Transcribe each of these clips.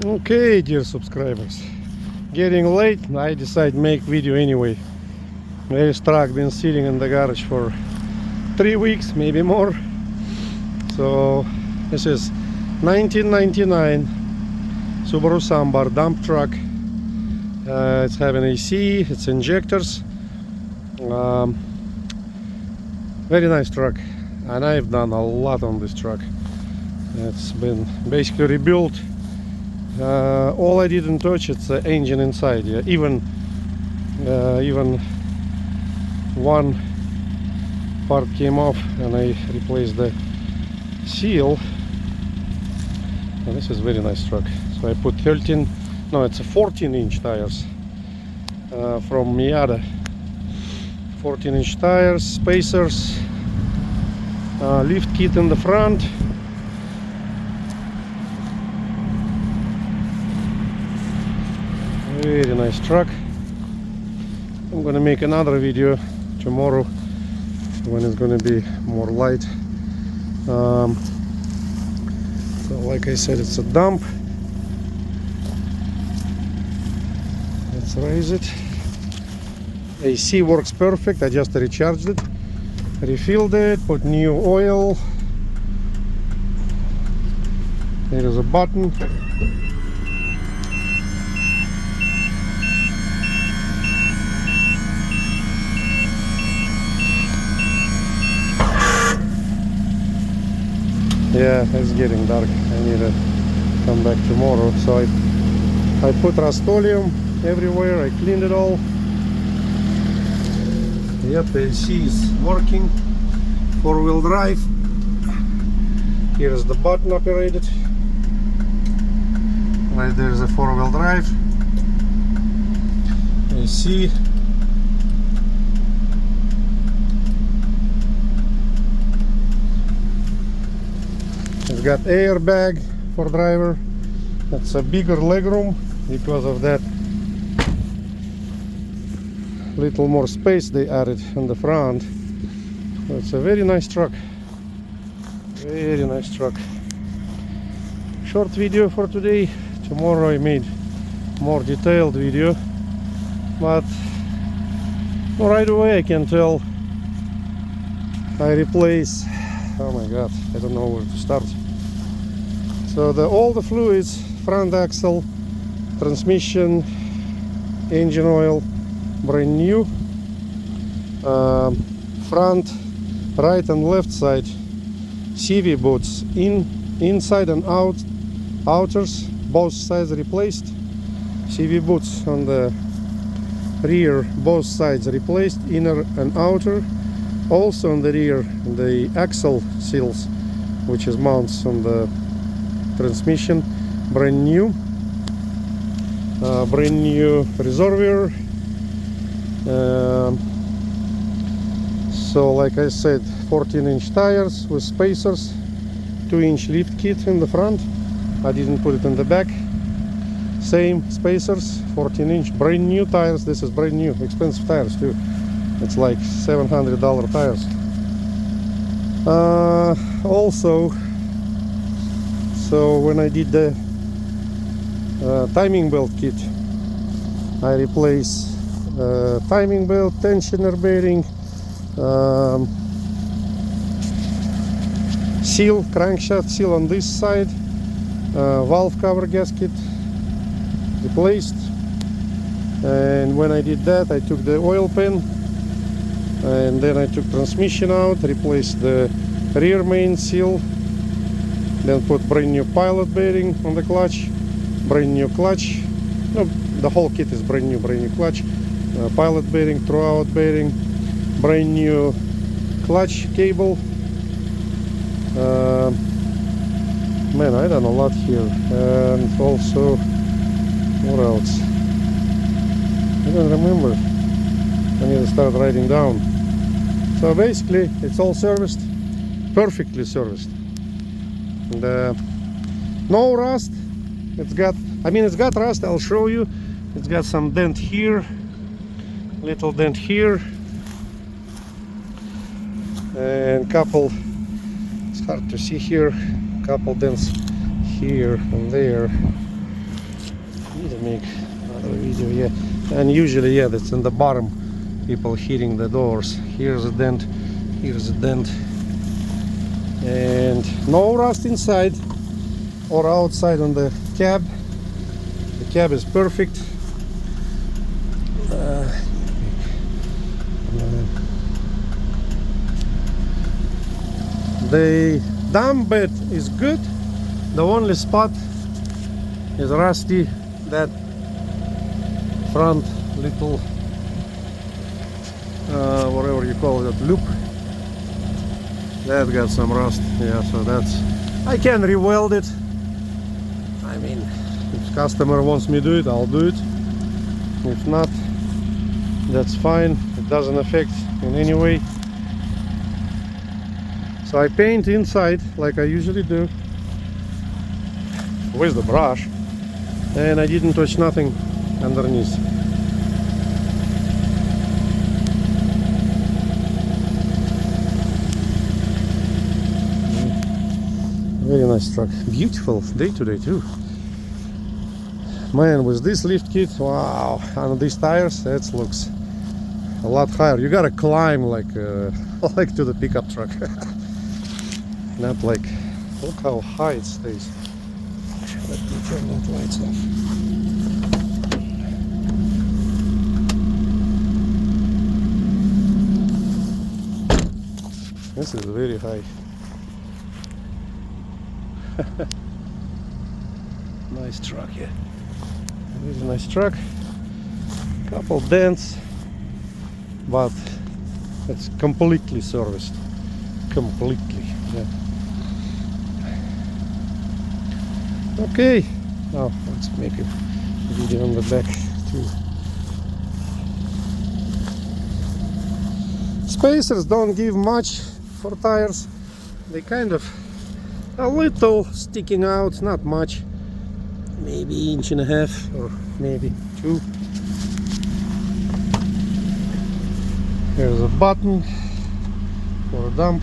Okay, dear subscribers, getting late. I decided to make video anyway. This truck been sitting in the garage for 3 weeks, maybe more. So this is 1999 Subaru Sambar dump truck. It's having AC, it's injectors. Very nice truck, and I've done a lot on this truck. It's been basically rebuilt. All I didn't touch it's the engine inside. Yeah, even one part came off, and I replaced the seal. And this is very nice truck. So I put it's a 14-inch tires from Miata. 14-inch tires, spacers, lift kit in the front. Very nice truck. I'm gonna make another video tomorrow when it's gonna be more light. So like I said, it's a dump. Let's raise it. AC works perfect. I just recharged it, refilled it, put new oil. There is a button. Yeah, it's getting dark. I need to come back tomorrow. So I put Rust-Oleum everywhere. I cleaned it all. Yep, the AC is working. 4-wheel drive. Here's the button operated. Right there's a 4-wheel drive. AC. It's got airbag for driver. It's a bigger legroom because of that. Little more space they added in the front. So it's a very nice truck. Very nice truck. Short video for today. Tomorrow I made more detailed video, but right away I can tell I replace. Oh my god, I don't know where to start. So all the fluids, front axle, transmission, engine oil, brand new. Front, right and left side CV bouts, inside and outers, both sides replaced. CV bouts on the rear, both sides replaced, inner and outer. Also on the rear, the axle seals, which is mounts on the transmission, brand new. Brand new reservoir. So like I said, 14-inch tires with spacers, 2-inch lift kit in the front. I didn't put it in the back. Same spacers, 14-inch, brand new tires. This is brand new, expensive tires too. It's like $700 tires. Also, so when I did the timing belt kit, I replaced timing belt, tensioner bearing, seal, crankshaft seal on this side, valve cover gasket replaced. And when I did that, I took the oil pan, and then I took transmission out, replaced the rear main seal, then put brand new pilot bearing on the clutch, brand new clutch. No, the whole kit is brand new clutch, pilot bearing, throwout bearing, brand new clutch cable. Man, I done a lot here. And also, what else? I don't remember. I need to start writing down. So basically, it's all serviced, perfectly serviced. And no rust. It's got rust. I'll show you. It's got some dent here, little dent here, and couple. It's hard to see here. Couple dents here and there. Need to make another video, yeah. And usually, yeah, that's in the bottom. People hitting the doors. Here's a dent. Here's a dent. And no rust inside or outside on the cab. The cab is perfect. The dump bed is good. The only spot is rusty, that front little whatever you call it, loop, that got some rust. Yeah, so that's, I can re-weld it. I mean, if customer wants me to do it, I'll do it. If not, that's fine. It doesn't affect in any way. So I paint inside like I usually do with the brush, and I didn't touch nothing underneath. Very nice truck. Beautiful day today too. Man, with this lift kit, wow, on these tires, that looks a lot higher. You gotta climb like like to the pickup truck. Not like, look how high it stays. Let me turn that lights off. This is very high. Nice truck, yeah. Really nice truck. Couple dents, but it's completely serviced. Completely, yeah. Okay, now let's make a video on the back too. Spacers don't give much for tires. They kind of a little sticking out, not much. Maybe inch and a half or maybe 2. Here's a button for a dump.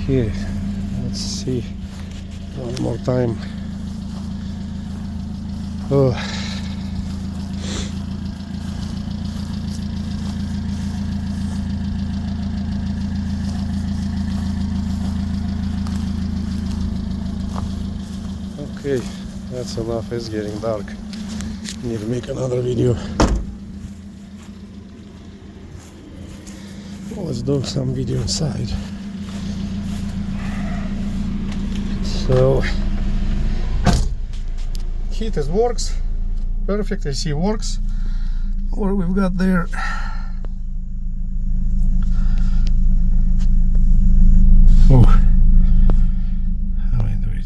Okay, let's see one more time. Oh. Okay, that's enough. It's getting dark. Need to make another video. Let's do some video inside. So heaters works perfect. AC works. What we've got there, oh, how do I do it?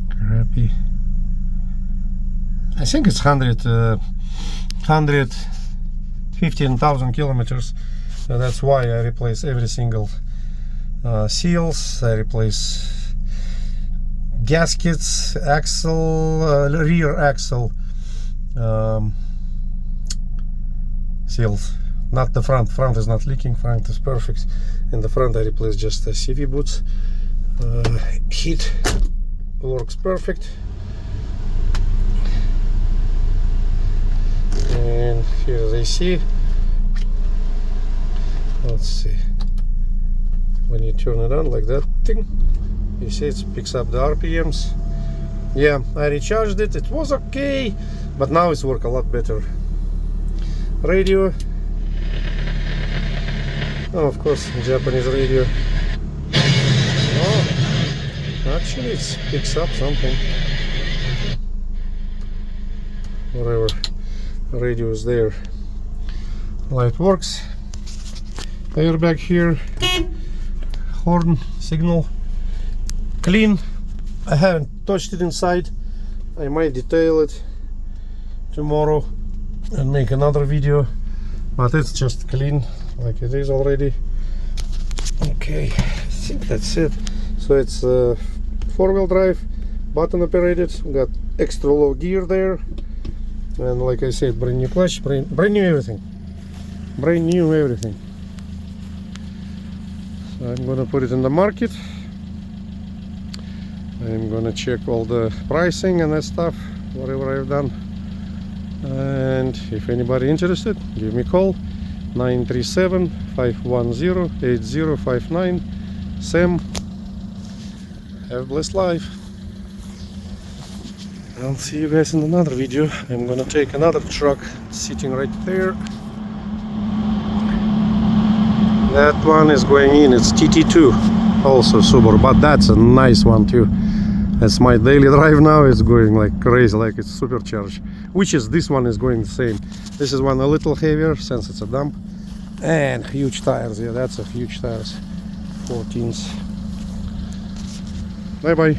Crappy. I think it's 115,000 kilometers. So that's why I replace every single seals. I replace gaskets, axle, rear axle seals. Not the front. Front is not leaking. Front is perfect. In the front, I replace just the CV boots. Heat works perfect. And here's AC. Let's see. When you turn it on like that thing, you see it picks up the RPMs. Yeah, I recharged it. It was okay, but now it's work a lot better. Radio. Oh, of course, Japanese radio. Oh, actually, it picks up something. Whatever radio is there. Light works. Airbag here. Horn signal. Clean. I haven't touched it inside. I might detail it tomorrow. and make another video, but it's just clean like it is already. Okay, I think that's it. So it's four-wheel drive, button operated, got extra low gear there, and like I said, brand new clutch, brand new everything, brand new everything. So I'm gonna put it in the market. I'm gonna check all the pricing and that stuff, whatever I've done, and if anybody interested, give me a call, 937-510-8059. Sam, have a blessed life. I'll see you guys in another video. I'm gonna take another truck sitting right there. That one is going in, it's TT2, also Subaru, but that's a nice one too. That's my daily drive now. It's going like crazy, like it's supercharged, which is this one is going the same. This is one a little heavier since it's a dump, and huge tires. Yeah, that's a huge tires, 14s. Bye bye.